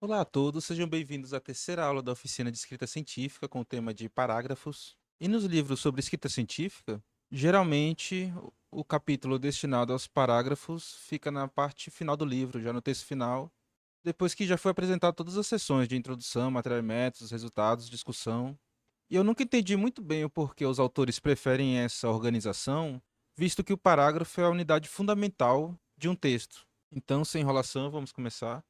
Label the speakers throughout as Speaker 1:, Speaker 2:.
Speaker 1: Olá a todos, sejam bem-vindos à terceira aula da oficina de escrita científica com o tema de parágrafos. E nos livros sobre escrita científica, geralmente o capítulo destinado aos parágrafos fica na parte final do livro, já no texto final, depois que já foi apresentado todas as sessões de introdução, material e métodos, resultados, discussão. E eu nunca entendi muito bem o porquê os autores preferem essa organização, visto que o parágrafo é a unidade fundamental de um texto. Então, sem enrolação, vamos começar.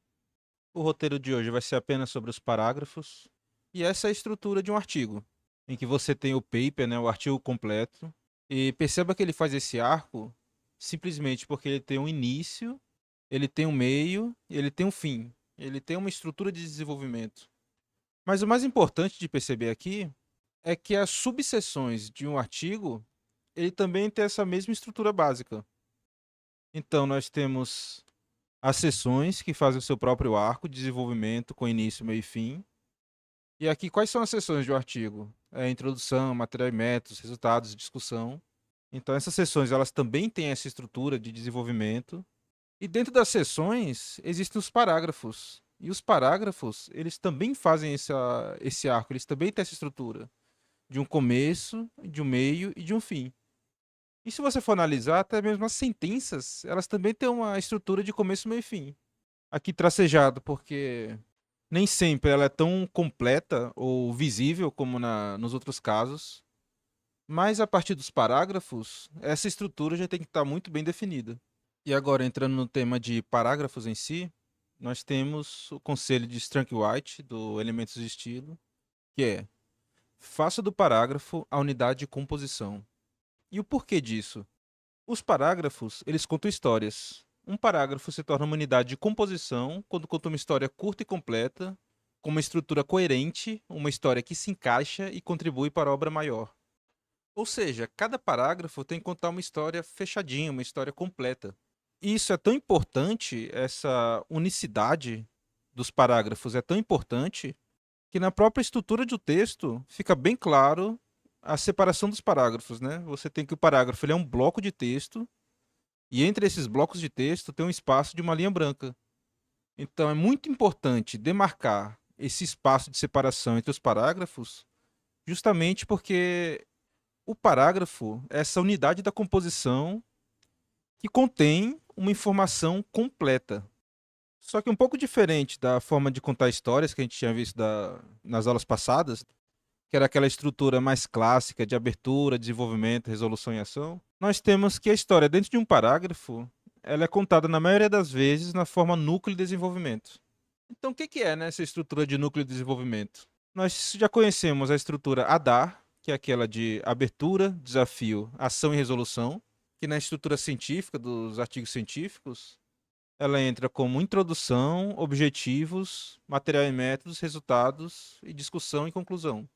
Speaker 1: O roteiro de hoje vai ser apenas sobre os parágrafos. E essa é a estrutura de um artigo, em que você tem o paper, né, o artigo completo. E perceba que ele faz esse arco simplesmente porque ele tem um início, ele tem um meio e ele tem um fim. Ele tem uma estrutura de desenvolvimento. Mas o mais importante de perceber aqui é que as subseções de um artigo, ele também tem essa mesma estrutura básica. Então nós temos as seções que fazem o seu próprio arco de desenvolvimento com início, meio e fim. E aqui, quais são as seções de um artigo? É introdução, material e métodos, resultados e discussão. Então, essas seções, elas também têm essa estrutura de desenvolvimento. E dentro das seções, existem os parágrafos. E os parágrafos, eles também fazem esse arco, eles também têm essa estrutura de um começo, de um meio e de um fim. E se você for analisar, até mesmo as sentenças, elas também têm uma estrutura de começo, meio e fim. Aqui tracejado, porque nem sempre ela é tão completa ou visível como nos outros casos, mas a partir dos parágrafos, essa estrutura já tem que estar muito bem definida. E agora, entrando no tema de parágrafos em si, nós temos o conselho de Strunk-White, do Elementos de Estilo, que é: faça do parágrafo a unidade de composição. E o porquê disso? Os parágrafos, eles contam histórias. Um parágrafo se torna uma unidade de composição quando conta uma história curta e completa, com uma estrutura coerente, uma história que se encaixa e contribui para a obra maior. Ou seja, cada parágrafo tem que contar uma história fechadinha, uma história completa. E isso é tão importante, essa unicidade dos parágrafos é tão importante, que na própria estrutura do texto fica bem claro a separação dos parágrafos, né? Você tem que o parágrafo ele é um bloco de texto e entre esses blocos de texto tem um espaço de uma linha branca. Então é muito importante demarcar esse espaço de separação entre os parágrafos, justamente porque o parágrafo é essa unidade da composição que contém uma informação completa. Só que um pouco diferente da forma de contar histórias que a gente tinha visto nas aulas passadas, que era aquela estrutura mais clássica de abertura, desenvolvimento, resolução e ação, nós temos que a história dentro de um parágrafo, ela é contada na maioria das vezes na forma núcleo e desenvolvimento. Então, o que é, né, essa estrutura de núcleo e desenvolvimento? Nós já conhecemos a estrutura ADAR, que é aquela de abertura, desafio, ação e resolução, que na estrutura científica dos artigos científicos, ela entra como introdução, objetivos, material e métodos, resultados e discussão e conclusão.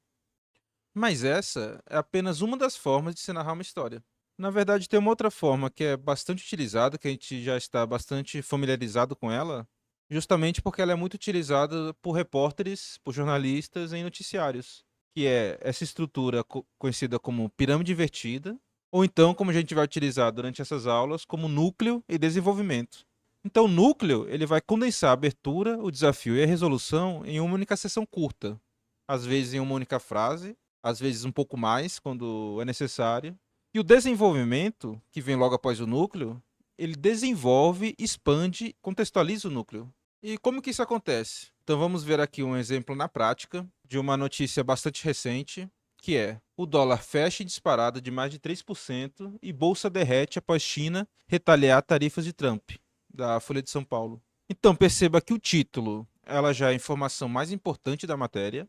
Speaker 1: Mas essa é apenas uma das formas de se narrar uma história. Na verdade, tem uma outra forma que é bastante utilizada, que a gente já está bastante familiarizado com ela, justamente porque ela é muito utilizada por repórteres, por jornalistas em noticiários, que é essa estrutura conhecida como pirâmide invertida, ou então, como a gente vai utilizar durante essas aulas, como núcleo e desenvolvimento. Então, o núcleo ele vai condensar a abertura, o desafio e a resolução em uma única sessão curta, às vezes em uma única frase, às vezes um pouco mais quando é necessário. E o desenvolvimento, que vem logo após o núcleo, ele desenvolve, expande, contextualiza o núcleo. E como que isso acontece? Então vamos ver aqui um exemplo na prática de uma notícia bastante recente, que é: o dólar fecha em disparada de mais de 3% e bolsa derrete após China retaliar tarifas de Trump, da Folha de São Paulo. Então perceba que o título, ela já é a informação mais importante da matéria.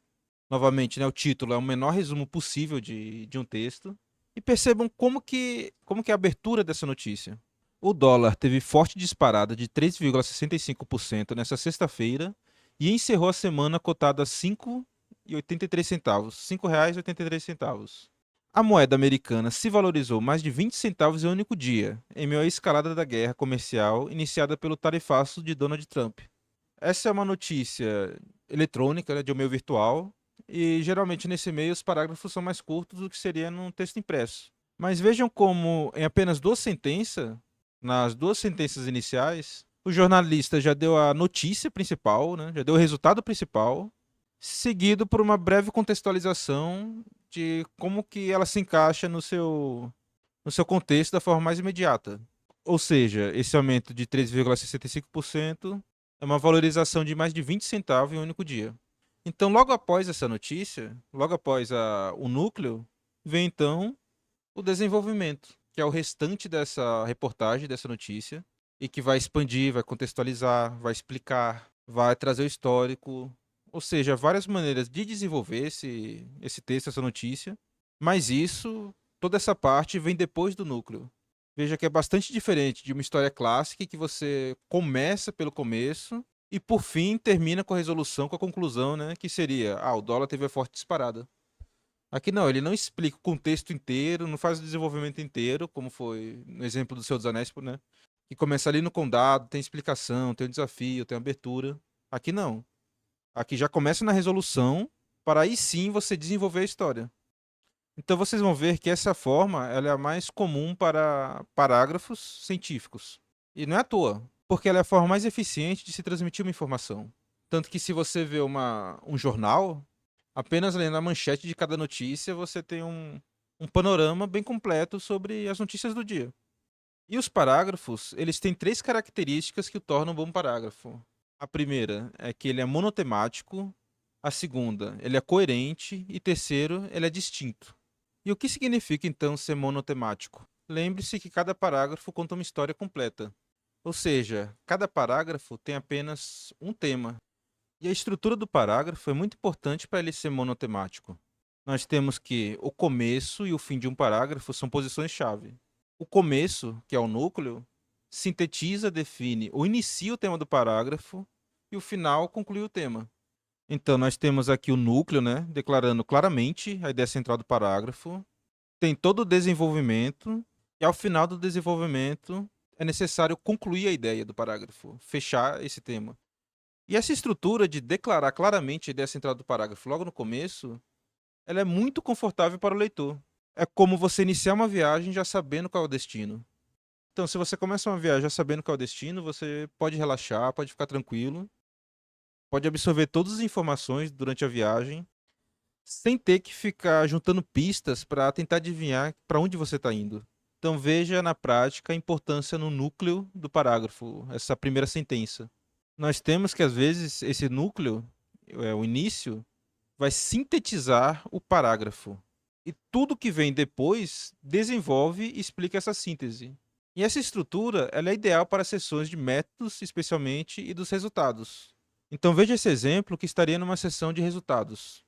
Speaker 1: Novamente, né, o título é o menor resumo possível de um texto. E percebam como que é a abertura dessa notícia. O dólar teve forte disparada de 3,65% nessa sexta-feira e encerrou a semana cotada a 5,83 centavos, R$ 5,83. A moeda americana se valorizou mais de 20 centavos em um único dia, em meio à escalada da guerra comercial iniciada pelo tarifaço de Donald Trump. Essa é uma notícia eletrônica, né, de um meio virtual, e geralmente nesse e-mail os parágrafos são mais curtos do que seria num texto impresso. Mas vejam como em apenas duas sentenças, nas duas sentenças iniciais, O jornalista já deu a notícia principal, né? Já deu o resultado principal, seguido por uma breve contextualização de como que ela se encaixa no seu contexto da forma mais imediata. Ou seja, esse aumento de 3,65% é uma valorização de mais de 20 centavos em um único dia. Então, logo após essa notícia, logo após o núcleo, vem então o desenvolvimento, que é o restante dessa reportagem, dessa notícia, e que vai expandir, vai contextualizar, vai explicar, vai trazer o histórico, ou seja, várias maneiras de desenvolver esse texto, essa notícia, mas isso, toda essa parte vem depois do núcleo. Veja que é bastante diferente de uma história clássica que você começa pelo começo e por fim termina com a resolução, com a conclusão, né, que seria, o dólar teve a forte disparada. Aqui não, ele não explica o contexto inteiro, não faz o desenvolvimento inteiro, como foi no exemplo do Senhor dos Anéis, né? Que começa ali no condado, tem explicação, tem um desafio, tem abertura. Aqui não. Aqui já começa na resolução, para aí sim você desenvolver a história. Então vocês vão ver que essa forma ela é a mais comum para parágrafos científicos. E não é à toa, porque ela é a forma mais eficiente de se transmitir uma informação. Tanto que se você vê um jornal, apenas lendo a manchete de cada notícia, você tem um panorama bem completo sobre as notícias do dia. E os parágrafos, eles têm três características que o tornam um bom parágrafo. A primeira é que ele é monotemático, a segunda, ele é coerente e terceiro, ele é distinto. E o que significa então ser monotemático? Lembre-se que cada parágrafo conta uma história completa. Ou seja, cada parágrafo tem apenas um tema. E a estrutura do parágrafo é muito importante para ele ser monotemático. Nós temos que o começo e o fim de um parágrafo são posições-chave. O começo, que é o núcleo, sintetiza, define ou inicia o tema do parágrafo e o final conclui o tema. Então, nós temos aqui o núcleo, né, declarando claramente a ideia central do parágrafo, tem todo o desenvolvimento, e ao final do desenvolvimento é necessário concluir a ideia do parágrafo, fechar esse tema. E essa estrutura de declarar claramente a ideia central do parágrafo logo no começo, ela é muito confortável para o leitor. É como você iniciar uma viagem já sabendo qual é o destino. Então, se você começa uma viagem já sabendo qual é o destino, você pode relaxar, pode ficar tranquilo, pode absorver todas as informações durante a viagem, sem ter que ficar juntando pistas para tentar adivinhar para onde você está indo. Então, veja na prática a importância no núcleo do parágrafo, essa primeira sentença. Nós temos que, às vezes, esse núcleo, o início, vai sintetizar o parágrafo. E tudo que vem depois desenvolve e explica essa síntese. E essa estrutura ela é ideal para sessões de métodos, especialmente, e dos resultados. Então veja esse exemplo que estaria numa sessão de resultados.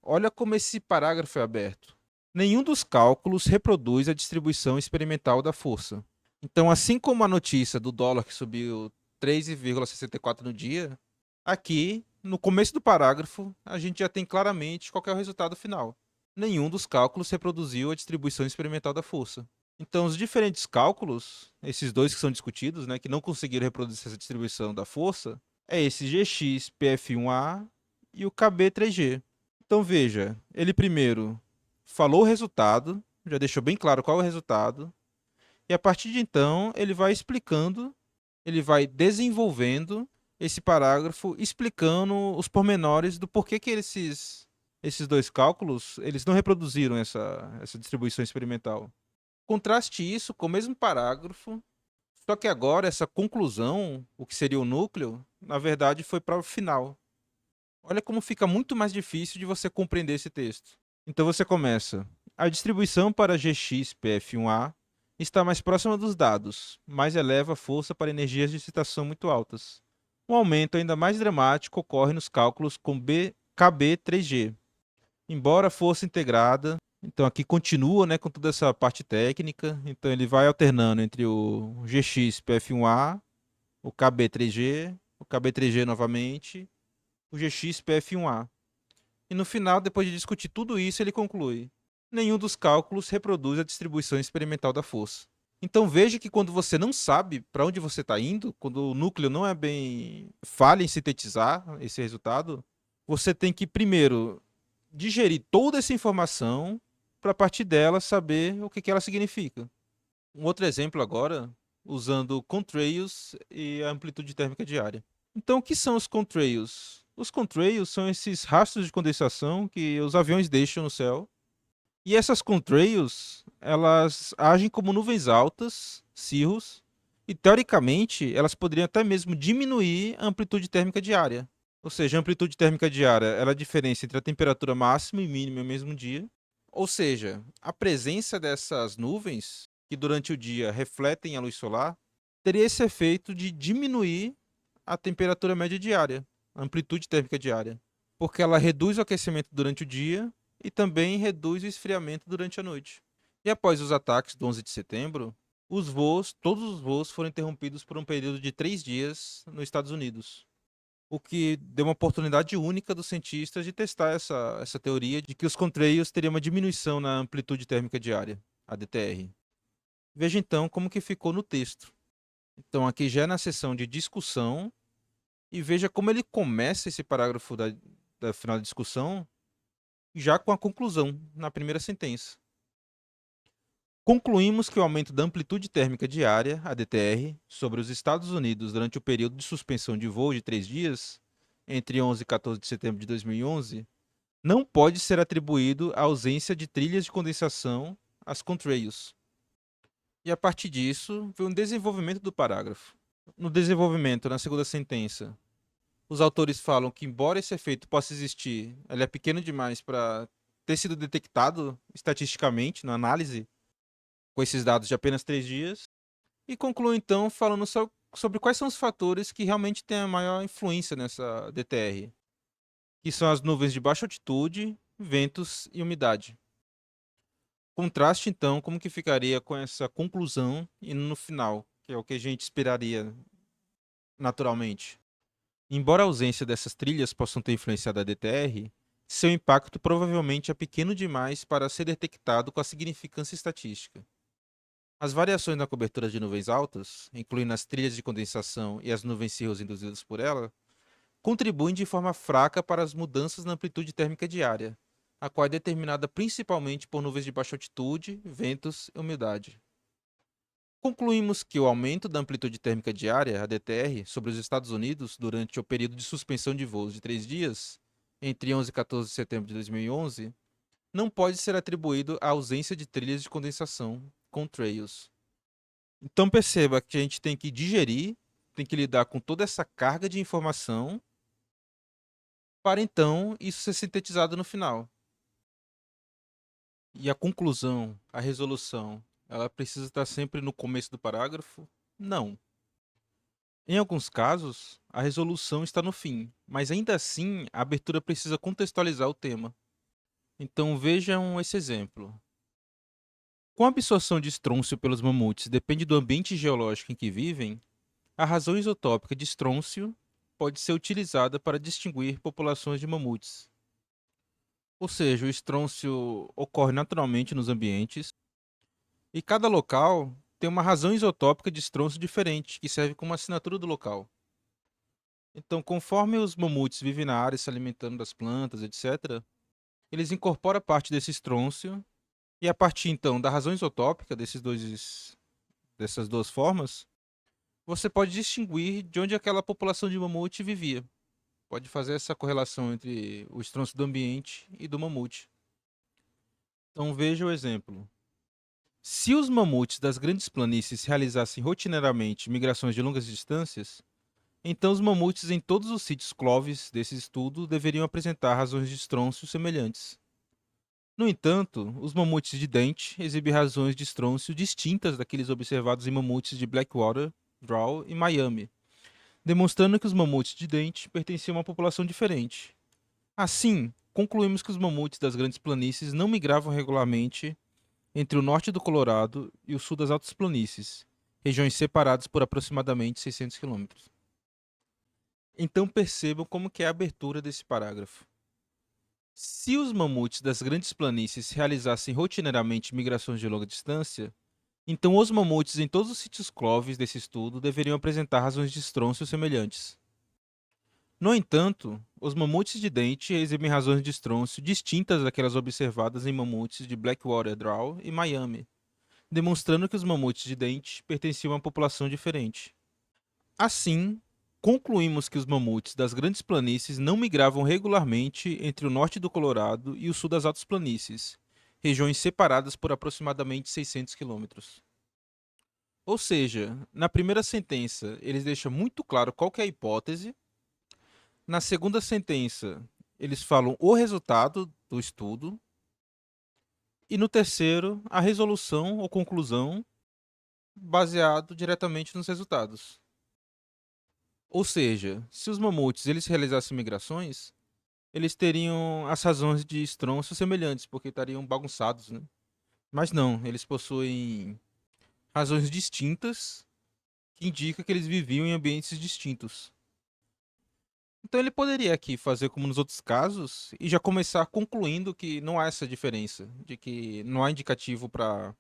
Speaker 1: Olha como esse parágrafo é aberto. Nenhum dos cálculos reproduz a distribuição experimental da força. Então, assim como a notícia do dólar que subiu 3,64 no dia, aqui, no começo do parágrafo, a gente já tem claramente qual é o resultado final. Nenhum dos cálculos reproduziu a distribuição experimental da força. Então, os diferentes cálculos, esses dois que são discutidos, né, que não conseguiram reproduzir essa distribuição da força, é esse GX PF1A e o KB3G. Então, veja, ele primeiro falou o resultado, já deixou bem claro qual é o resultado, e a partir de então ele vai explicando, ele vai desenvolvendo esse parágrafo, explicando os pormenores do porquê que esses dois cálculos eles não reproduziram essa distribuição experimental. Contraste isso com o mesmo parágrafo, só que agora essa conclusão, o que seria o núcleo, na verdade foi para o final. Olha como fica muito mais difícil de você compreender esse texto. Então você começa. A distribuição para GX-PF1A está mais próxima dos dados, mas eleva a força para energias de excitação muito altas. Um aumento ainda mais dramático ocorre nos cálculos com KB3G. Embora a força integrada, então aqui continua, né, com toda essa parte técnica, então ele vai alternando entre o GX-PF1A, o KB3G, o KB3G novamente, o GX-PF1A. E no final, depois de discutir tudo isso, ele conclui: nenhum dos cálculos reproduz a distribuição experimental da força. Então veja que quando você não sabe para onde você está indo, quando o núcleo não é bem falha em sintetizar esse resultado, você tem que primeiro digerir toda essa informação para a partir dela saber o que ela significa. Um outro exemplo agora usando contrails e a amplitude térmica diária. Então, o que são os contrails? Os contrails são esses rastros de condensação que os aviões deixam no céu. E essas contrails, elas agem como nuvens altas, cirros, e teoricamente elas poderiam até mesmo diminuir a amplitude térmica diária. Ou seja, a amplitude térmica diária ela é a diferença entre a temperatura máxima e mínima no mesmo dia. Ou seja, a presença dessas nuvens, que durante o dia refletem a luz solar, teria esse efeito de diminuir a temperatura média diária, a amplitude térmica diária, porque ela reduz o aquecimento durante o dia e também reduz o esfriamento durante a noite. E após os ataques do 11 de setembro, todos os voos foram interrompidos por um período de 3 dias nos Estados Unidos, o que deu uma oportunidade única dos cientistas de testar essa teoria de que os contrails teriam uma diminuição na amplitude térmica diária, a DTR. Veja então como que ficou no texto. Então aqui já é na seção de discussão e veja como ele começa esse parágrafo da final da discussão já com a conclusão na primeira sentença. Concluímos que o aumento da amplitude térmica diária, a DTR, sobre os Estados Unidos durante o período de suspensão de voo de 3 dias, entre 11 e 14 de setembro de 2011, não pode ser atribuído à ausência de trilhas de condensação, as contrails. E a partir disso, veio um desenvolvimento do parágrafo. No desenvolvimento, na segunda sentença, os autores falam que, embora esse efeito possa existir, ele é pequeno demais para ter sido detectado estatisticamente na análise com esses dados de apenas 3 dias. E concluem então falando sobre quais são os fatores que realmente têm a maior influência nessa DTR, que são as nuvens de baixa altitude, ventos e umidade. Contraste então como que ficaria com essa conclusão e no final, que é o que a gente esperaria naturalmente. Embora a ausência dessas trilhas possam ter influenciado a DTR, seu impacto provavelmente é pequeno demais para ser detectado com a significância estatística. As variações na cobertura de nuvens altas, incluindo as trilhas de condensação e as nuvens cirros induzidas por ela, contribuem de forma fraca para as mudanças na amplitude térmica diária, a qual é determinada principalmente por nuvens de baixa altitude, ventos e umidade. Concluímos que o aumento da amplitude térmica diária, a DTR, sobre os Estados Unidos durante o período de suspensão de voos de 3 dias, entre 11 e 14 de setembro de 2011, não pode ser atribuído à ausência de trilhas de condensação, contrails. Então perceba que a gente tem que digerir, tem que lidar com toda essa carga de informação para então isso ser sintetizado no final. E a conclusão, a resolução, ela precisa estar sempre no começo do parágrafo? Não. Em alguns casos, a resolução está no fim, mas ainda assim a abertura precisa contextualizar o tema. Então vejam esse exemplo. Com a absorção de estrôncio pelos mamutes depende do ambiente geológico em que vivem, a razão isotópica de estrôncio pode ser utilizada para distinguir populações de mamutes. Ou seja, o estrôncio ocorre naturalmente nos ambientes e cada local tem uma razão isotópica de estrôncio diferente, que serve como assinatura do local. Então, conforme os mamutes vivem na área se alimentando das plantas, etc., eles incorporam parte desse estrôncio e a partir então da razão isotópica dessas duas formas, você pode distinguir de onde aquela população de mamute vivia. Pode fazer essa correlação entre o estrôncio do ambiente e do mamute. Então veja o exemplo. Se os mamutes das grandes planícies realizassem rotineiramente migrações de longas distâncias, então os mamutes em todos os sítios cloves desse estudo deveriam apresentar razões de estrôncio semelhantes. No entanto, os mamutes de dente exibem razões de estrôncio distintas daqueles observados em mamutes de Blackwater, Draw e Miami, demonstrando que os mamutes de dente pertenciam a uma população diferente. Assim, concluímos que os mamutes das grandes planícies não migravam regularmente entre o norte do Colorado e o sul das altas planícies, regiões separadas por aproximadamente 600 quilômetros. Então percebam como que é a abertura desse parágrafo. Se os mamutes das grandes planícies realizassem rotineiramente migrações de longa distância, então os mamutes em todos os sítios cloves desse estudo deveriam apresentar razões de estrôncio semelhantes. No entanto, os mamutes de dente exibem razões de estrôncio distintas daquelas observadas em mamutes de Blackwater Draw e Miami, demonstrando que os mamutes de dente pertenciam a uma população diferente. Assim, concluímos que os mamutes das grandes planícies não migravam regularmente entre o norte do Colorado e o sul das altas planícies, regiões separadas por aproximadamente 600 quilômetros. Ou seja, na primeira sentença, eles deixam muito claro qual que é a hipótese. Na segunda sentença, eles falam o resultado do estudo. E no terceiro, a resolução ou conclusão baseado diretamente nos resultados. Ou seja, se os mamutes eles realizassem migrações, eles teriam as razões de estronço semelhantes, porque estariam bagunçados, né? Mas não, eles possuem razões distintas que indicam que eles viviam em ambientes distintos. Então ele poderia aqui fazer como nos outros casos e já começar concluindo que não há essa diferença, de que não há indicativo para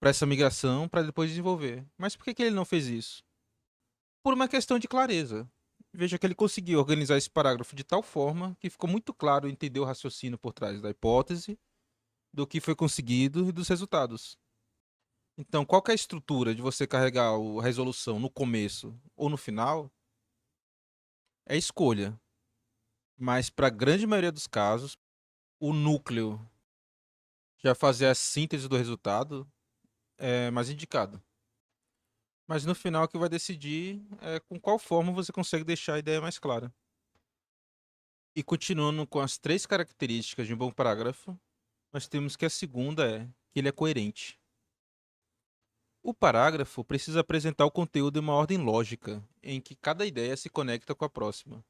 Speaker 1: essa migração para depois desenvolver. Mas por que que ele não fez isso? Por uma questão de clareza. Veja que ele conseguiu organizar esse parágrafo de tal forma que ficou muito claro entender o raciocínio por trás da hipótese, do que foi conseguido e dos resultados. Então, qual que é a estrutura de você carregar a resolução no começo ou no final? É escolha. Mas para a grande maioria dos casos, o núcleo já fazer a síntese do resultado é mais indicado. Mas no final o que vai decidir é com qual forma você consegue deixar a ideia mais clara. E continuando com as três características de um bom parágrafo, nós temos que a segunda é que ele é coerente. O parágrafo precisa apresentar o conteúdo em uma ordem lógica, em que cada ideia se conecta com a próxima.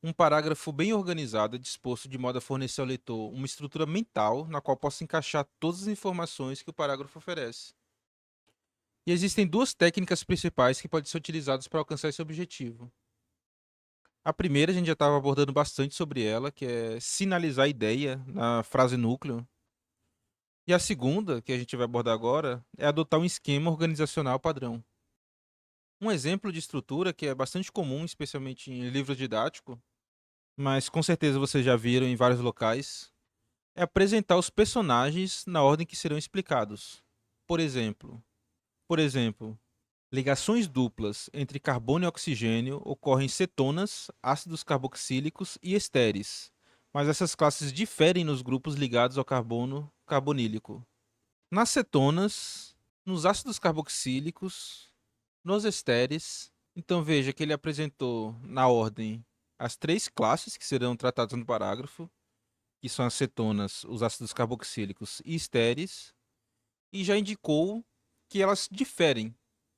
Speaker 1: Um parágrafo bem organizado é disposto de modo a fornecer ao leitor uma estrutura mental na qual possa encaixar todas as informações que o parágrafo oferece. E existem duas técnicas principais que podem ser utilizadas para alcançar esse objetivo. A primeira, a gente já estava abordando bastante sobre ela, que é sinalizar a ideia na frase núcleo. E a segunda, que a gente vai abordar agora, é adotar um esquema organizacional padrão. Um exemplo de estrutura que é bastante comum, especialmente em livro didático, mas com certeza vocês já viram em vários locais, é apresentar os personagens na ordem que serão explicados. Por exemplo, por exemplo, ligações duplas entre carbono e oxigênio ocorrem em cetonas, ácidos carboxílicos e estéreis, mas essas classes diferem nos grupos ligados ao carbono carbonílico. Nas cetonas, nos ácidos carboxílicos, nos estéreis. Então veja que ele apresentou na ordem as três classes que serão tratadas no parágrafo, que são as cetonas, os ácidos carboxílicos e estéreis, e já indicou que elas diferem,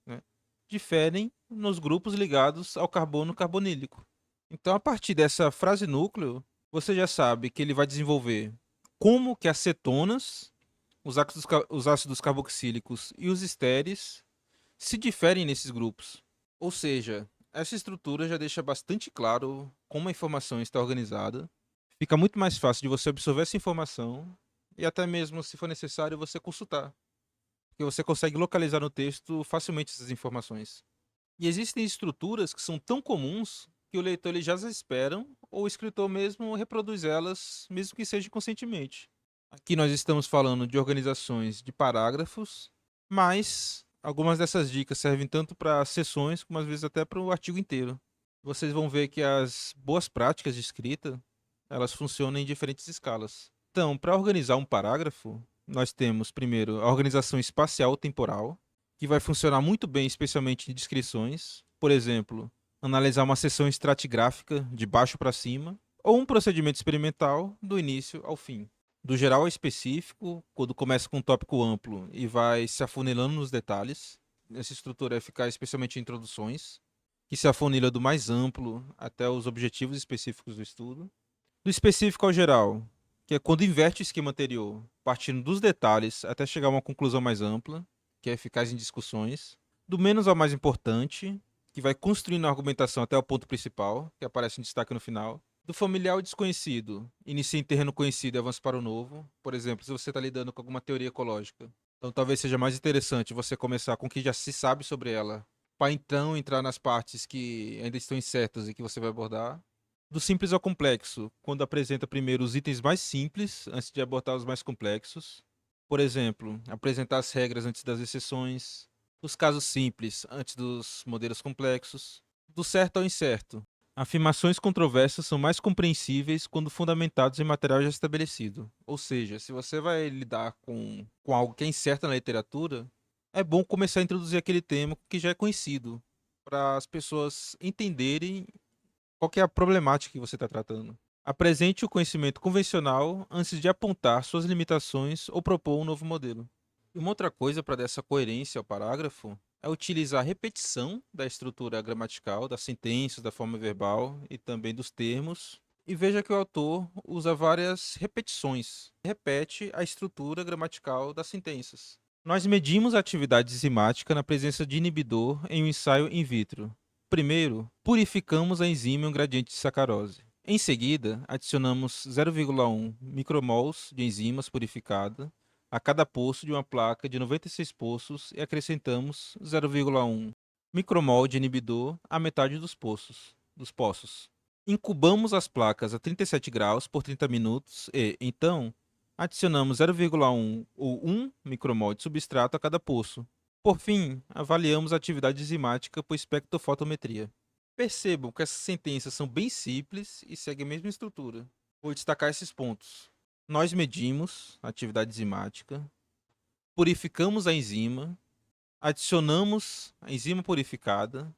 Speaker 1: né? Diferem nos grupos ligados ao carbono carbonílico. Então, a partir dessa frase núcleo, você já sabe que ele vai desenvolver como que as cetonas, os ácidos carboxílicos e os estéreis se diferem nesses grupos. Ou seja, essa estrutura já deixa bastante claro como a informação está organizada. Fica muito mais fácil de você absorver essa informação e até mesmo, se for necessário, você consultar. Porque você consegue localizar no texto facilmente essas informações. E existem estruturas que são tão comuns que o leitor ele já as esperam ou o escritor mesmo reproduz elas, mesmo que seja inconscientemente. Aqui nós estamos falando de organizações de parágrafos, mas algumas dessas dicas servem tanto para sessões como às vezes até para o artigo inteiro. Vocês vão ver que as boas práticas de escrita, elas funcionam em diferentes escalas. Então, para organizar um parágrafo, nós temos primeiro a organização espacial temporal, que vai funcionar muito bem especialmente em descrições. Por exemplo, analisar uma seção estratigráfica de baixo para cima, ou um procedimento experimental do início ao fim. Do geral ao específico, quando começa com um tópico amplo e vai se afunilando nos detalhes. Essa estrutura é eficaz especialmente em introduções, que se afunila do mais amplo até os objetivos específicos do estudo. Do específico ao geral, que é quando inverte o esquema anterior, partindo dos detalhes até chegar a uma conclusão mais ampla, que é eficaz em discussões. Do menos ao mais importante, que vai construindo a argumentação até o ponto principal, que aparece em destaque no final. Do familiar ao desconhecido, inicia em terreno conhecido e avança para o novo. Por exemplo, se você está lidando com alguma teoria ecológica. Então talvez seja mais interessante você começar com o que já se sabe sobre ela, para então entrar nas partes que ainda estão incertas e que você vai abordar. Do simples ao complexo, quando apresenta primeiro os itens mais simples, antes de abordar os mais complexos. Por exemplo, apresentar as regras antes das exceções, os casos simples antes dos modelos complexos, do certo ao incerto. Afirmações controversas são mais compreensíveis quando fundamentados em material já estabelecido. Ou seja, se você vai lidar com algo que é incerto na literatura, é bom começar a introduzir aquele tema que já é conhecido, para as pessoas entenderem qual que é a problemática que você está tratando. Apresente o conhecimento convencional antes de apontar suas limitações ou propor um novo modelo. E uma outra coisa para dar essa coerência ao parágrafo é utilizar a repetição da estrutura gramatical, das sentenças, da forma verbal e também dos termos. E veja que o autor usa várias repetições. Repete a estrutura gramatical das sentenças. Nós medimos a atividade enzimática na presença de inibidor em um ensaio in vitro. Primeiro, purificamos a enzima em um gradiente de sacarose. Em seguida, adicionamos 0,1 micromols de enzimas purificada a cada poço de uma placa de 96 poços e acrescentamos 0,1 micromol de inibidor à metade dos poços. Incubamos as placas a 37 graus por 30 minutos e, então, adicionamos 0,1 ou 1 micromol de substrato a cada poço. Por fim, avaliamos a atividade enzimática por espectrofotometria. Percebam que essas sentenças são bem simples e seguem a mesma estrutura. Vou destacar esses pontos. Nós medimos a atividade enzimática, purificamos a enzima, adicionamos a enzima purificada,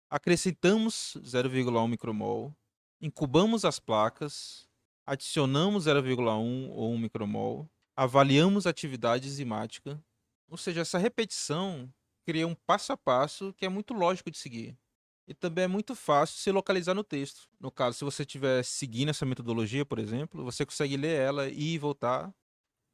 Speaker 1: acrescentamos 0,1 micromol, incubamos as placas, adicionamos 0,1 ou 1 micromol, avaliamos a atividade enzimática. Ou seja, essa repetição cria um passo a passo que é muito lógico de seguir. E também é muito fácil se localizar no texto. No caso, se você estiver seguindo essa metodologia, por exemplo, você consegue ler ela e voltar,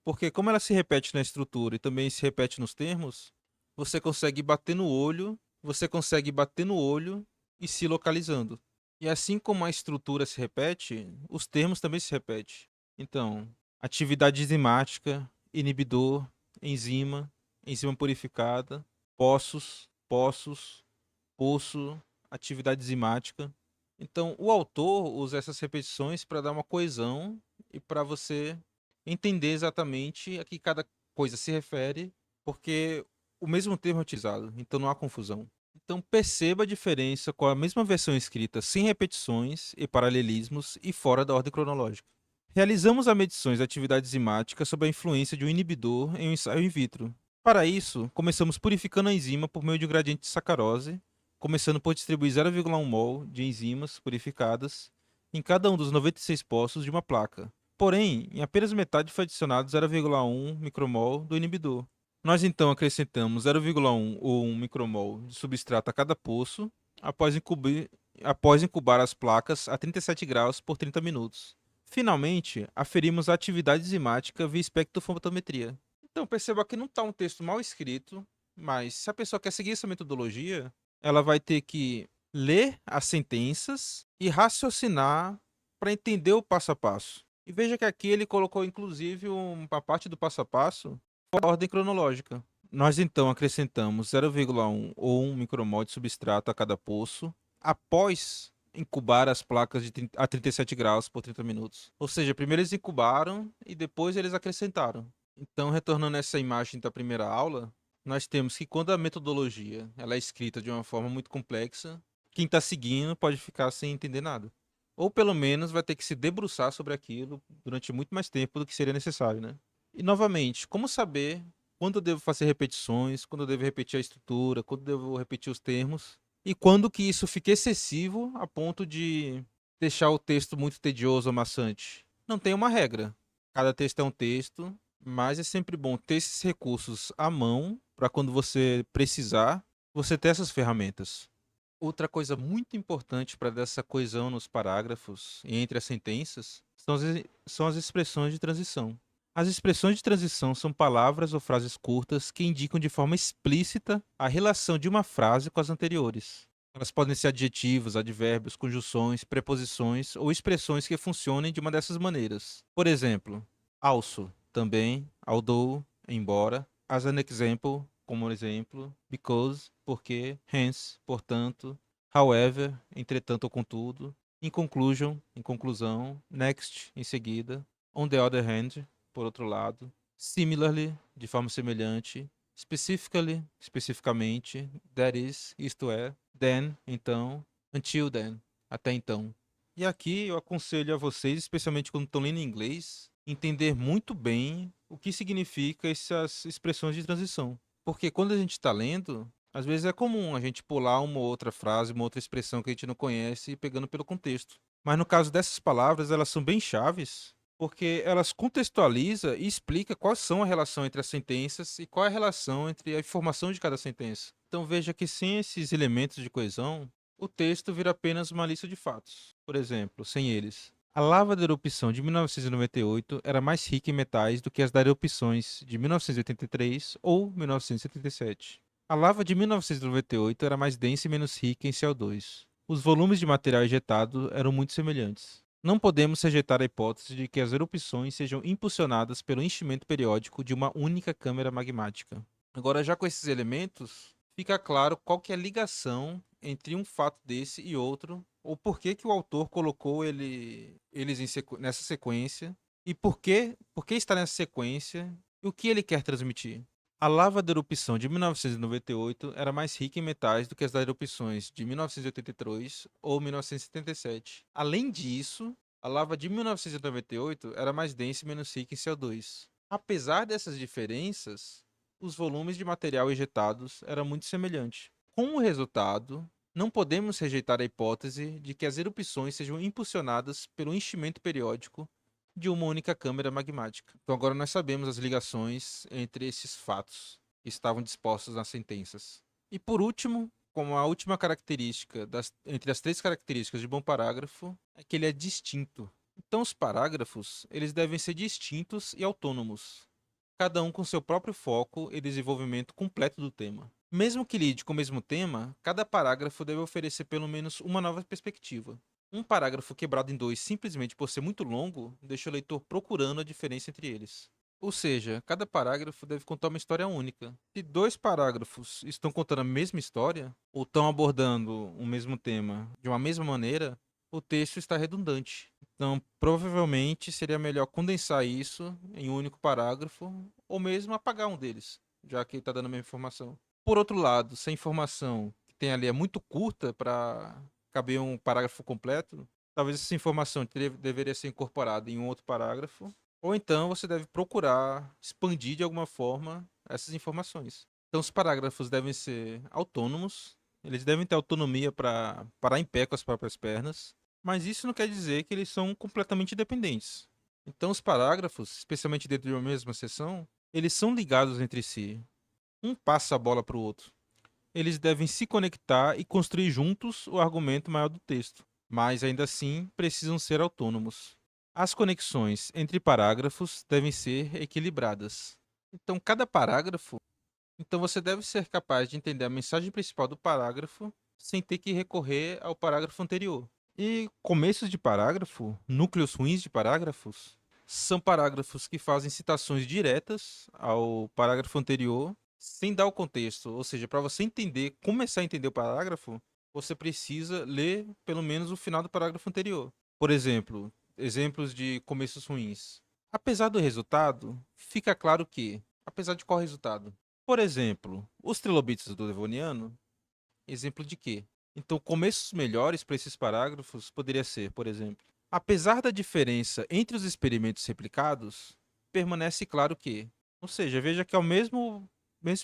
Speaker 1: porque como ela se repete na estrutura e também se repete nos termos, você consegue bater no olho, você consegue bater no olho e se localizando. E assim como a estrutura se repete, os termos também se repetem. Então, atividade enzimática, inibidor, enzima, enzima purificada, poços, poço, atividade enzimática. Então, o autor usa essas repetições para dar uma coesão e para você entender exatamente a que cada coisa se refere, porque o mesmo termo é utilizado, então não há confusão. Então, perceba a diferença com a mesma versão escrita sem repetições e paralelismos e fora da ordem cronológica. Realizamos a medições de atividade enzimática sob a influência de um inibidor em um ensaio in vitro. Para isso, começamos purificando a enzima por meio de um gradiente de sacarose, começando por distribuir 0,1 mol de enzimas purificadas em cada um dos 96 poços de uma placa. Porém, em apenas metade foi adicionado 0,1 micromol do inibidor. Nós então acrescentamos 0,1 ou 1 micromol de substrato a cada poço, após incubar as placas a 37 graus por 30 minutos. Finalmente, aferimos a atividade enzimática via espectrofotometria. Então, perceba que não está um texto mal escrito, mas se a pessoa quer seguir essa metodologia, ela vai ter que ler as sentenças e raciocinar para entender o passo a passo. E veja que aqui ele colocou inclusive uma parte do passo a passo fora da ordem cronológica. Nós então acrescentamos 0,1 ou 1 micromol de substrato a cada poço após incubar as placas a 37 graus por 30 minutos. Ou seja, primeiro eles incubaram e depois eles acrescentaram. Então, retornando a essa imagem da primeira aula, nós temos que quando a metodologia ela é escrita de uma forma muito complexa, quem está seguindo pode ficar sem entender nada. Ou pelo menos vai ter que se debruçar sobre aquilo durante muito mais tempo do que seria necessário, né? E novamente, como saber quando eu devo fazer repetições, quando eu devo repetir a estrutura, quando eu devo repetir os termos, e quando que isso fica excessivo a ponto de deixar o texto muito tedioso ou maçante? Não tem uma regra. Cada texto é um texto, mas é sempre bom ter esses recursos à mão para quando você precisar, você ter essas ferramentas. Outra coisa muito importante para dar essa coesão nos parágrafos e entre as sentenças são as expressões de transição. As expressões de transição são palavras ou frases curtas que indicam de forma explícita a relação de uma frase com as anteriores. Elas podem ser adjetivos, advérbios, conjunções, preposições ou expressões que funcionem de uma dessas maneiras. Por exemplo, also, também, although, embora, as an example, como exemplo, because, porque, hence, portanto, however, entretanto ou contudo, in conclusion, em conclusão, next, em seguida, on the other hand, por outro lado, Similarly, de forma semelhante. Specifically, especificamente. That is, isto é. Then, então. Until then, até então. E aqui eu aconselho a vocês, especialmente quando estão lendo em inglês, entender muito bem o que significa essas expressões de transição. Porque quando a gente está lendo, às vezes é comum a gente pular uma outra frase, uma outra expressão que a gente não conhece e pegando pelo contexto. Mas no caso dessas palavras, elas são bem chaves, porque elas contextualizam e explicam quais são a relação entre as sentenças e qual é a relação entre a informação de cada sentença. Então veja que sem esses elementos de coesão, o texto vira apenas uma lista de fatos. Por exemplo, sem eles. A lava da erupção de 1998 era mais rica em metais do que as das erupções de 1983 ou 1977. A lava de 1998 era mais densa e menos rica em CO2. Os volumes de material ejetado eram muito semelhantes. Não podemos rejeitar a hipótese de que as erupções sejam impulsionadas pelo enchimento periódico de uma única câmara magmática. Agora, já com esses elementos, fica claro qual que é a ligação entre um fato desse e outro, ou por que que o autor colocou eles nessa sequência, e por que está nessa sequência, e o que ele quer transmitir. A lava da erupção de 1998 era mais rica em metais do que as das erupções de 1983 ou 1977. Além disso, a lava de 1998 era mais densa e menos rica em CO2. Apesar dessas diferenças, os volumes de material ejetados eram muito semelhantes. Como resultado, não podemos rejeitar a hipótese de que as erupções sejam impulsionadas pelo enchimento periódico de uma única câmara magmática. Então agora nós sabemos as ligações entre esses fatos que estavam dispostos nas sentenças. E por último, como a última característica entre as três características de bom parágrafo, é que ele é distinto. Então os parágrafos, eles devem ser distintos e autônomos, cada um com seu próprio foco e desenvolvimento completo do tema. Mesmo que lide com o mesmo tema, cada parágrafo deve oferecer pelo menos uma nova perspectiva. Um parágrafo quebrado em dois simplesmente por ser muito longo deixa o leitor procurando a diferença entre eles. Ou seja, cada parágrafo deve contar uma história única. Se dois parágrafos estão contando a mesma história, ou estão abordando o mesmo tema de uma mesma maneira, o texto está redundante. Então, provavelmente seria melhor condensar isso em um único parágrafo, ou mesmo apagar um deles, já que está dando a mesma informação. Por outro lado, se a informação que tem ali é muito curta para caber um parágrafo completo, talvez essa informação deveria ser incorporada em um outro parágrafo, ou então você deve procurar expandir de alguma forma essas informações. Então, os parágrafos devem ser autônomos, eles devem ter autonomia para parar em pé com as próprias pernas, mas isso não quer dizer que eles são completamente independentes. Então, os parágrafos, especialmente dentro de uma mesma seção, eles são ligados entre si. Um passa a bola para o outro. Eles devem se conectar e construir juntos o argumento maior do texto, mas ainda assim precisam ser autônomos. As conexões entre parágrafos devem ser equilibradas. Então, cada parágrafo, então você deve ser capaz de entender a mensagem principal do parágrafo sem ter que recorrer ao parágrafo anterior. E começos de parágrafo, núcleos ruins de parágrafos, são parágrafos que fazem citações diretas ao parágrafo anterior, sem dar o contexto. Ou seja, para você entender, começar a entender o parágrafo, você precisa ler pelo menos o final do parágrafo anterior. Por exemplo, exemplos de começos ruins. Apesar do resultado, fica claro que, apesar de qual resultado? Por exemplo, os trilobites do Devoniano, exemplo de quê? Então, começos melhores para esses parágrafos poderia ser, por exemplo, apesar da diferença entre os experimentos replicados, permanece claro que, ou seja, veja que é o mesma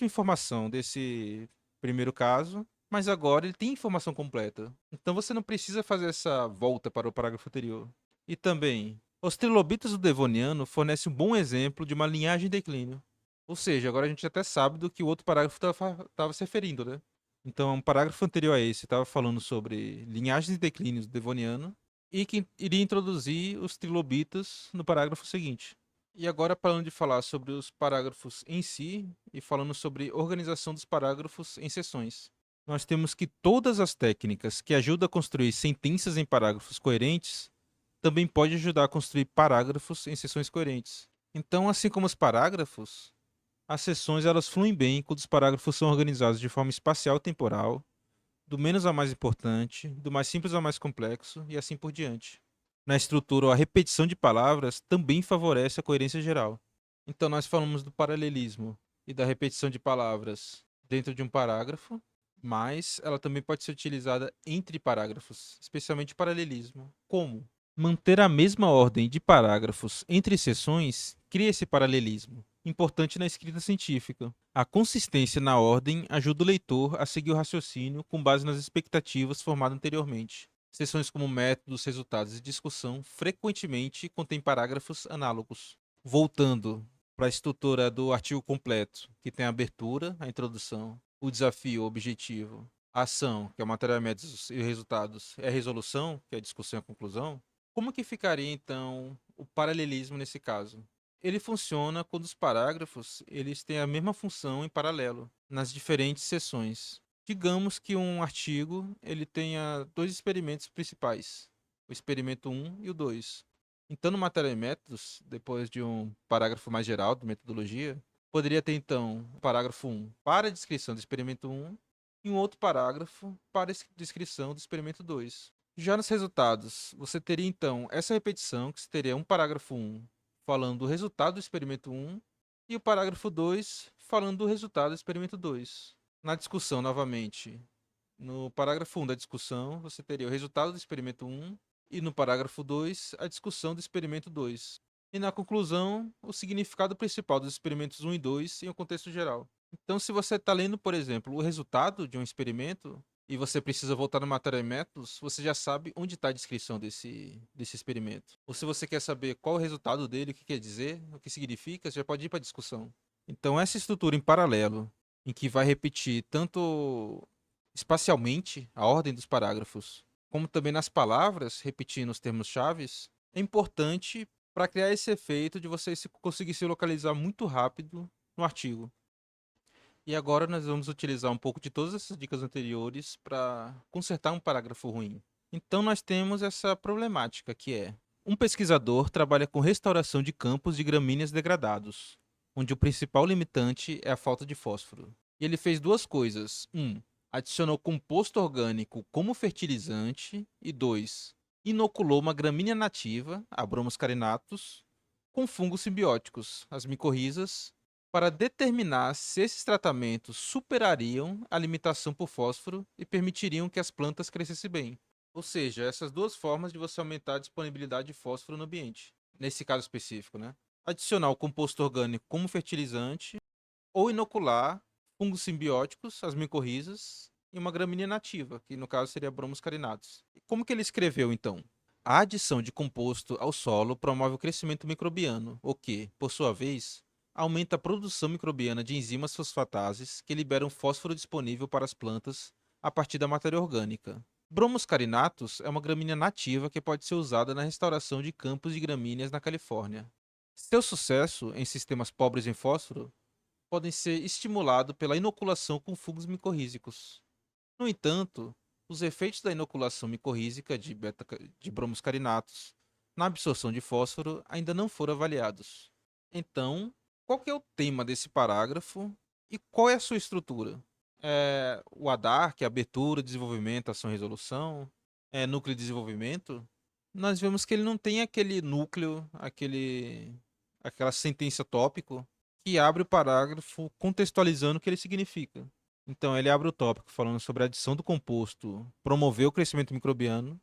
Speaker 1: informação desse primeiro caso, mas agora ele tem informação completa. Então você não precisa fazer essa volta para o parágrafo anterior. E também, os trilobitas do Devoniano fornecem um bom exemplo de uma linhagem em declínio. Ou seja, agora a gente até sabe do que o outro parágrafo estava se referindo, né? Então, um parágrafo anterior a esse estava falando sobre linhagens e declínios do Devoniano e que iria introduzir os trilobitas no parágrafo seguinte. E agora, parando de falar sobre os parágrafos em si e falando sobre organização dos parágrafos em seções. Nós temos que todas as técnicas que ajudam a construir sentenças em parágrafos coerentes também pode ajudar a construir parágrafos em seções coerentes. Então, assim como os parágrafos, as seções elas fluem bem quando os parágrafos são organizados de forma espacial e temporal, do menos ao mais importante, do mais simples ao mais complexo e assim por diante. Na estrutura, a repetição de palavras também favorece a coerência geral. Então, nós falamos do paralelismo e da repetição de palavras dentro de um parágrafo, mas ela também pode ser utilizada entre parágrafos, especialmente o paralelismo. Como? Manter a mesma ordem de parágrafos entre seções cria esse paralelismo, importante na escrita científica. A consistência na ordem ajuda o leitor a seguir o raciocínio com base nas expectativas formadas anteriormente. Seções como métodos, resultados e discussão frequentemente contêm parágrafos análogos. Voltando para a estrutura do artigo completo, que tem a abertura, a introdução, o desafio, o objetivo, a ação, que é o material, métodos e resultados, e a resolução, que é a discussão e a conclusão. Como que ficaria então o paralelismo nesse caso? Ele funciona quando os parágrafos eles têm a mesma função em paralelo nas diferentes seções. Digamos que um artigo ele tenha dois experimentos principais, o experimento um e o 2. Então, no matéria e métodos, depois de um parágrafo mais geral de metodologia, poderia ter então o parágrafo um para a descrição do experimento um e um outro parágrafo para a descrição do experimento 2. Já nos resultados, você teria então essa repetição, que teria um parágrafo um falando do resultado do experimento um e o parágrafo 2 falando do resultado do experimento 2. Na discussão, novamente, no parágrafo um da discussão, você teria o resultado do experimento um e no parágrafo 2 a discussão do experimento 2. E na conclusão, o significado principal dos experimentos um e 2 em um contexto geral. Então, se você está lendo, por exemplo, o resultado de um experimento e você precisa voltar no matéria e métodos, você já sabe onde está a descrição desse experimento. Ou se você quer saber qual é o resultado dele, o que quer dizer, o que significa, você já pode ir para a discussão. Então, essa estrutura em paralelo, em que vai repetir tanto espacialmente a ordem dos parágrafos, como também nas palavras, repetindo os termos-chaves, é importante para criar esse efeito de você conseguir se localizar muito rápido no artigo. E agora nós vamos utilizar um pouco de todas essas dicas anteriores para consertar um parágrafo ruim. Então nós temos essa problemática que é: um pesquisador trabalha com restauração de campos de gramíneas degradados, onde o principal limitante é a falta de fósforo. E ele fez duas coisas. Adicionou composto orgânico como fertilizante e 2. Inoculou uma gramínea nativa, a Bromus carinatus, com fungos simbióticos, as micorrizas, para determinar se esses tratamentos superariam a limitação por fósforo e permitiriam que as plantas crescessem bem. Ou seja, essas duas formas de você aumentar a disponibilidade de fósforo no ambiente. Nesse caso específico, né? Adicionar o composto orgânico como fertilizante ou inocular fungos simbióticos, as micorrizas, e uma gramínea nativa, que no caso seria Bromus carinatus. E como que ele escreveu então? A adição de composto ao solo promove o crescimento microbiano, o que, por sua vez, aumenta a produção microbiana de enzimas fosfatases que liberam fósforo disponível para as plantas a partir da matéria orgânica. Bromus carinatus é uma gramínea nativa que pode ser usada na restauração de campos de gramíneas na Califórnia. Seu sucesso em sistemas pobres em fósforo podem ser estimulados pela inoculação com fungos micorrízicos. No entanto, os efeitos da inoculação micorrízica de Bromus carinatus na absorção de fósforo ainda não foram avaliados. Então, qual que é o tema desse parágrafo e qual é a sua estrutura? É o ADAR, que é abertura, desenvolvimento, ação e resolução, é núcleo de desenvolvimento. Nós vemos que ele não tem aquele núcleo, aquela sentença tópico que abre o parágrafo contextualizando o que ele significa. Então, ele abre o tópico falando sobre a adição do composto promover o crescimento microbiano,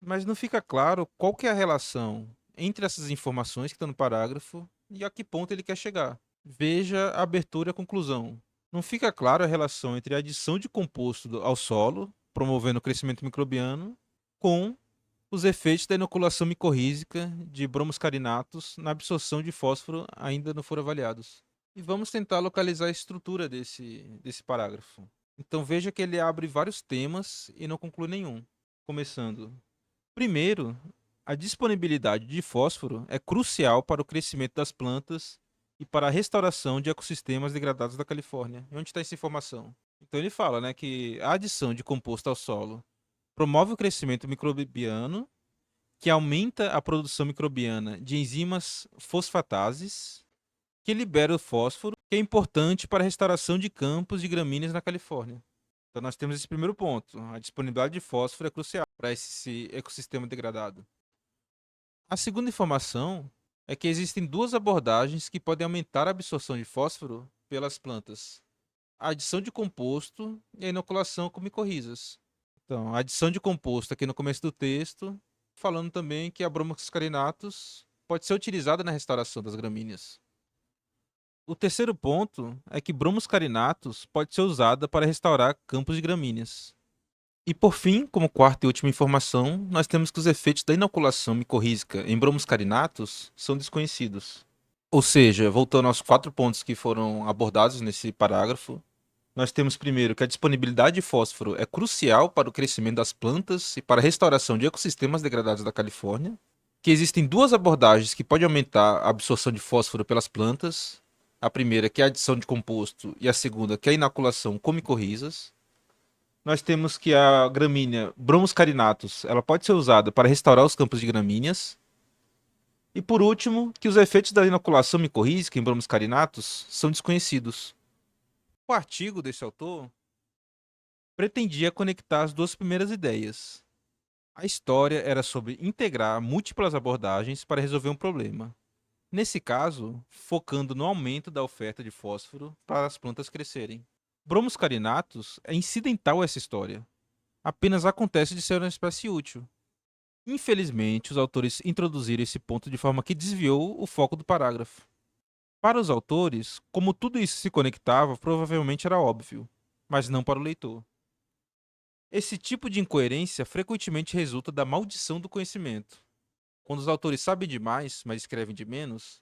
Speaker 1: mas não fica claro qual que é a relação entre essas informações que estão no parágrafo e a que ponto ele quer chegar. Veja a abertura e a conclusão. Não fica claro a relação entre a adição de composto ao solo, promovendo o crescimento microbiano, com os efeitos da inoculação micorrízica de Bromus carinatus na absorção de fósforo ainda não foram avaliados. E vamos tentar localizar a estrutura desse parágrafo. Então veja que ele abre vários temas e não conclui nenhum. Começando. Primeiro, a disponibilidade de fósforo é crucial para o crescimento das plantas e para a restauração de ecossistemas degradados da Califórnia. E onde está essa informação? Então ele fala, né, que a adição de composto ao solo promove o crescimento microbiano, que aumenta a produção microbiana de enzimas fosfatases, que libera o fósforo, que é importante para a restauração de campos de gramíneas na Califórnia. Então nós temos esse primeiro ponto. A disponibilidade de fósforo é crucial para esse ecossistema degradado. A segunda informação é que existem duas abordagens que podem aumentar a absorção de fósforo pelas plantas: a adição de composto e a inoculação com micorrizas. Então, a adição de composto aqui no começo do texto, falando também que a bromoxcarinatus pode ser utilizada na restauração das gramíneas. O terceiro ponto é que bromoxcarinatus pode ser usada para restaurar campos de gramíneas. E por fim, como quarta e última informação, nós temos que os efeitos da inoculação micorrízica em bromoxcarinatus são desconhecidos. Ou seja, voltando aos 4 pontos que foram abordados nesse parágrafo, nós temos primeiro que a disponibilidade de fósforo é crucial para o crescimento das plantas e para a restauração de ecossistemas degradados da Califórnia, que existem duas abordagens que podem aumentar a absorção de fósforo pelas plantas. A primeira, que é a adição de composto, e a segunda, que é a inoculação com micorrizas. Nós temos que a gramínea Bromus ela pode ser usada para restaurar os campos de gramíneas. E por último, que os efeitos da inoculação micorrízica em Bromus são desconhecidos. O artigo desse autor pretendia conectar as duas primeiras ideias. A história era sobre integrar múltiplas abordagens para resolver um problema. Nesse caso, focando no aumento da oferta de fósforo para as plantas crescerem. Bromus é incidental a essa história. Apenas acontece de ser uma espécie útil. Infelizmente, os autores introduziram esse ponto de forma que desviou o foco do parágrafo. Para os autores, como tudo isso se conectava, provavelmente era óbvio, mas não para o leitor. Esse tipo de incoerência frequentemente resulta da maldição do conhecimento. Quando os autores sabem demais, mas escrevem de menos,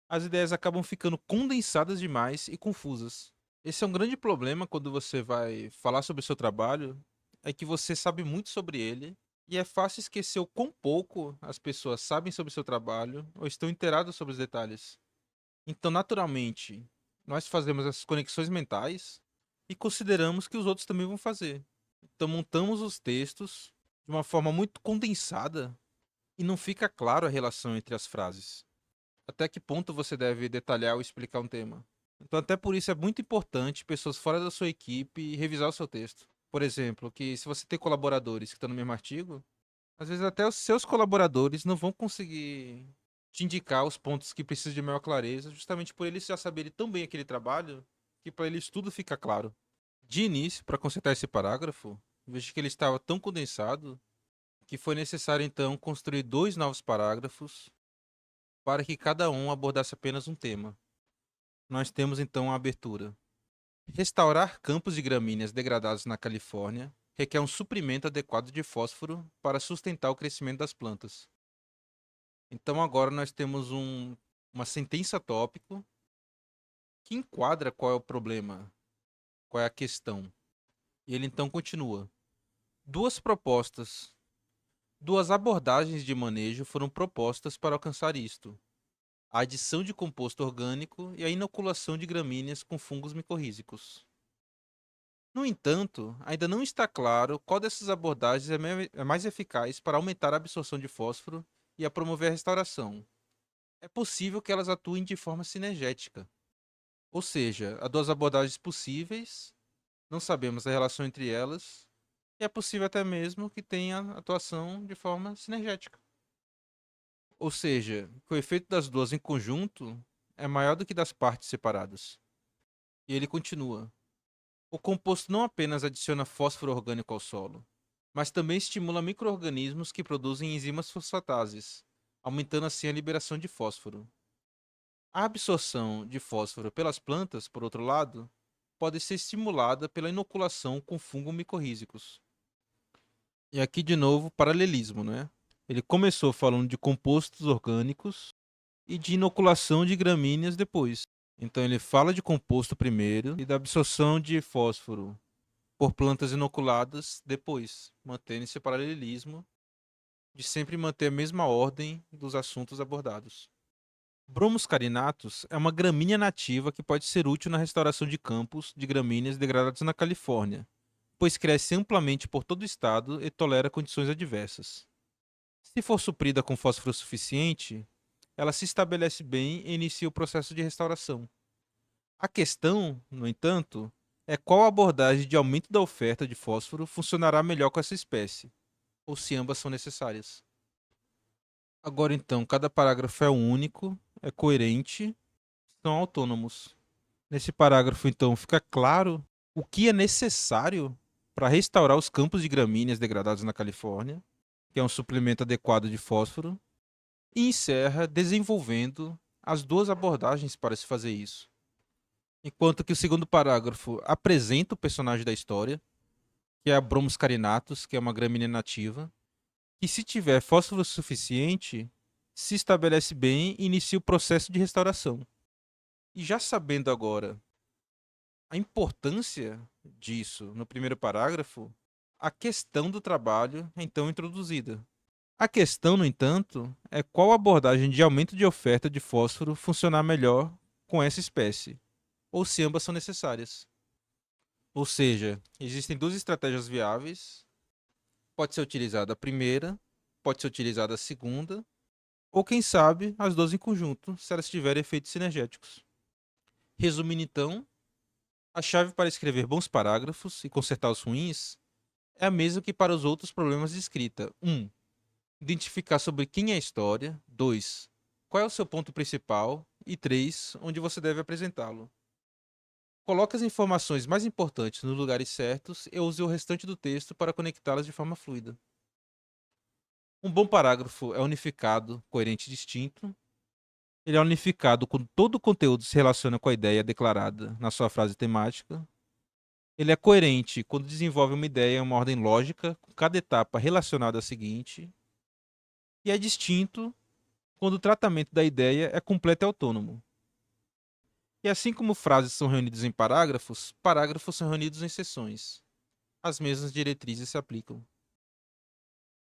Speaker 1: as ideias acabam ficando condensadas demais e confusas. Esse é um grande problema quando você vai falar sobre o seu trabalho, é que você sabe muito sobre ele e é fácil esquecer o quão pouco as pessoas sabem sobre o seu trabalho ou estão inteiradas sobre os detalhes. Então, naturalmente, nós fazemos essas conexões mentais e consideramos que os outros também vão fazer. Então, montamos os textos de uma forma muito condensada e não fica claro a relação entre as frases. Até que ponto você deve detalhar ou explicar um tema. Então, até por isso é muito importante pessoas fora da sua equipe revisar o seu texto. Por exemplo, que se você tem colaboradores que estão no mesmo artigo, às vezes até os seus colaboradores não vão conseguir te indicar os pontos que precisam de maior clareza, justamente por eles já saberem tão bem aquele trabalho que para eles tudo fica claro. De início, para consertar esse parágrafo, vejo que ele estava tão condensado que foi necessário então construir dois novos parágrafos para que cada um abordasse apenas um tema. Nós temos então a abertura. Restaurar campos de gramíneas degradados na Califórnia requer um suprimento adequado de fósforo para sustentar o crescimento das plantas. Então agora nós temos uma sentença tópico que enquadra qual é o problema, qual é a questão. E ele então continua. Duas propostas, duas abordagens de manejo foram propostas para alcançar isto: a adição de composto orgânico e a inoculação de gramíneas com fungos micorrízicos. No entanto, ainda não está claro qual dessas abordagens é mais eficaz para aumentar a absorção de fósforo e a promover a restauração. É possível que elas atuem de forma sinergética, ou seja, há duas abordagens possíveis, não sabemos a relação entre elas, e é possível até mesmo que tenha atuação de forma sinergética. Ou seja, que o efeito das duas em conjunto é maior do que das partes separadas. E ele continua. O composto não apenas adiciona fósforo orgânico ao solo, mas também estimula micro-organismos que produzem enzimas fosfatases, aumentando assim a liberação de fósforo. A absorção de fósforo pelas plantas, por outro lado, pode ser estimulada pela inoculação com fungos micorrízicos. E aqui de novo paralelismo, né? Ele começou falando de compostos orgânicos e de inoculação de gramíneas depois. Então ele fala de composto primeiro e da absorção de fósforo por plantas inoculadas depois, mantendo esse paralelismo de sempre manter a mesma ordem dos assuntos abordados. Bromus carinatus é uma gramínea nativa que pode ser útil na restauração de campos de gramíneas degradados na Califórnia, pois cresce amplamente por todo o estado e tolera condições adversas. Se for suprida com fósforo suficiente, ela se estabelece bem e inicia o processo de restauração. A questão, no entanto, é qual abordagem de aumento da oferta de fósforo funcionará melhor com essa espécie, ou se ambas são necessárias. Agora então, cada parágrafo é único, é coerente, são autônomos. Nesse parágrafo, então, fica claro o que é necessário para restaurar os campos de gramíneas degradados na Califórnia, que é um suplemento adequado de fósforo, e encerra desenvolvendo as duas abordagens para se fazer isso. Enquanto que o segundo parágrafo apresenta o personagem da história, que é a Bromus carinatus, que é uma gramínea nativa, que se tiver fósforo suficiente, se estabelece bem e inicia o processo de restauração. E já sabendo agora a importância disso no primeiro parágrafo, a questão do trabalho é então introduzida. A questão, no entanto, é qual abordagem de aumento de oferta de fósforo funcionar melhor com essa espécie, ou se ambas são necessárias. Ou seja, existem duas estratégias viáveis. Pode ser utilizada a primeira, pode ser utilizada a segunda, ou quem sabe as duas em conjunto, se elas tiverem efeitos sinergéticos. Resumindo então, a chave para escrever bons parágrafos e consertar os ruins é a mesma que para os outros problemas de escrita. 1. Identificar sobre quem é a história. 2. Qual é o seu ponto principal. E 3. Onde você deve apresentá-lo. Coloque as informações mais importantes nos lugares certos e use o restante do texto para conectá-las de forma fluida. Um bom parágrafo é unificado, coerente e distinto. Ele é unificado quando todo o conteúdo se relaciona com a ideia declarada na sua frase temática. Ele é coerente quando desenvolve uma ideia em uma ordem lógica, com cada etapa relacionada à seguinte. E é distinto quando o tratamento da ideia é completo e autônomo. E assim como frases são reunidas em parágrafos, parágrafos são reunidos em seções. As mesmas diretrizes se aplicam.